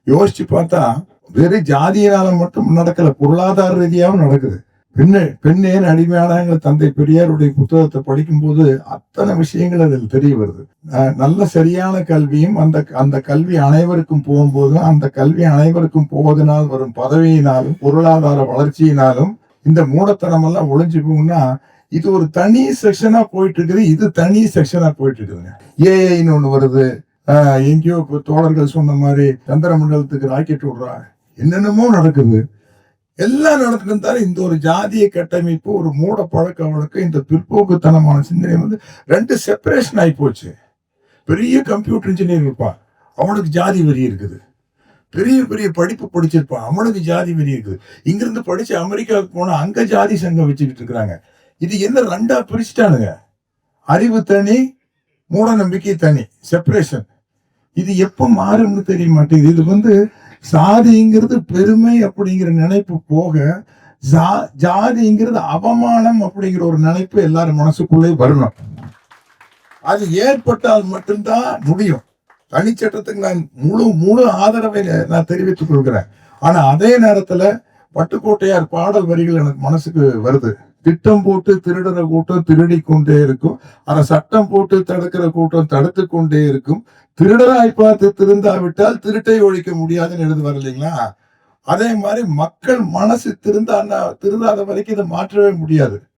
யோசிச்சு பார்த்தா வெறும் ஜாதியினால மட்டும் நடக்கல, பொருளாதார ரீதியாகவும் நடக்குது. பெண்ணேன் அடிமையானாங்க தந்தை பெரியாருடைய புத்தகத்தை படிக்கும்போது அத்தனை விஷயங்கள் அதில் தெரிய வருது. நல்ல சரியான கல்வியும் அந்த அந்த கல்வி அனைவருக்கும் போகும்போது அந்த கல்வி அனைவருக்கும் போவதனால் வரும் பதவியினாலும் பொருளாதார வளர்ச்சியினாலும் இந்த மூடத்தனம் எல்லாம் ஒழிஞ்சு போகும்னா இது ஒரு தனி செக்ஷனா போயிட்டு இருக்குது. இது தனி செக்ஷனா போயிட்டு இருக்குதுங்க. ஏஐன்னு ஒண்ணு வருது. எங்கேயோ இப்போ தோழர்கள் சொன்ன மாதிரி சந்திர மண்டலத்துக்கு ராக்கெட் விடுறா, என்னென்னமோ நடக்குது. எல்லாம் நடந்திருந்தாலும் இந்த ஒரு ஜாதிய கட்டமைப்பு, ஒரு மூட பழக்க வழக்கம், இந்த பிற்போக்குத்தனமான சிந்தனை வந்து 2 செப்பரேஷன் ஆகி போச்சு. பெரிய கம்ப்யூட்டர் இன்ஜினியர் இருப்பான், அவனுக்கு ஜாதி வெறி இருக்குது. பெரிய பெரிய படிப்பு படிச்சிருப்பான், அவனுக்கு ஜாதி வெறி இருக்குது. இங்கிருந்து படிச்சு அமெரிக்காவுக்கு போனா அங்க ஜாதி சங்கம் வச்சுக்கிட்டு இருக்கிறாங்க. இது என்ன 2ஆ பிரிச்சுட்டானுங்க. அறிவு தனி, மூட நம்பிக்கை தனி, செப்பரேஷன். இது எப்ப மாறும்னு தெரிய மாட்டேங்குது. இது வந்து சாதிங்கிறது பெருமை அப்படிங்கிற நினைப்பு போக, ஜாதிங்கிறது அவமானம் அப்படிங்கிற ஒரு நினைப்பு எல்லாரும் மனசுக்குள்ளே வரணும். அது ஏற்பட்டால் மட்டும்தான் முடியும். தனிச்சட்டத்துக்கு நான் முழு ஆதரவை நான் தெரிவித்துக் கொள்கிறேன். ஆனா அதே நேரத்துல பட்டுக்கோட்டையார் பாடல் வரிகள் எனக்கு மனசுக்கு வருது. திட்டம் போட்டு திருடுற கூட்டம் திருடி கொண்டே இருக்கும், ஆனா சட்டம் போட்டு தடுக்கிற கூட்டம் தடுத்து கொண்டே இருக்கும். திருடராய் பார்த்து திருந்தாவிட்டால் திருட்டை ஒழிக்க முடியாதுன்னு எழுதுவார் இல்லைங்களா? அதே மாதிரி மக்கள் மனசு திருந்தாத வரைக்கும் இதை மாற்றவே முடியாது.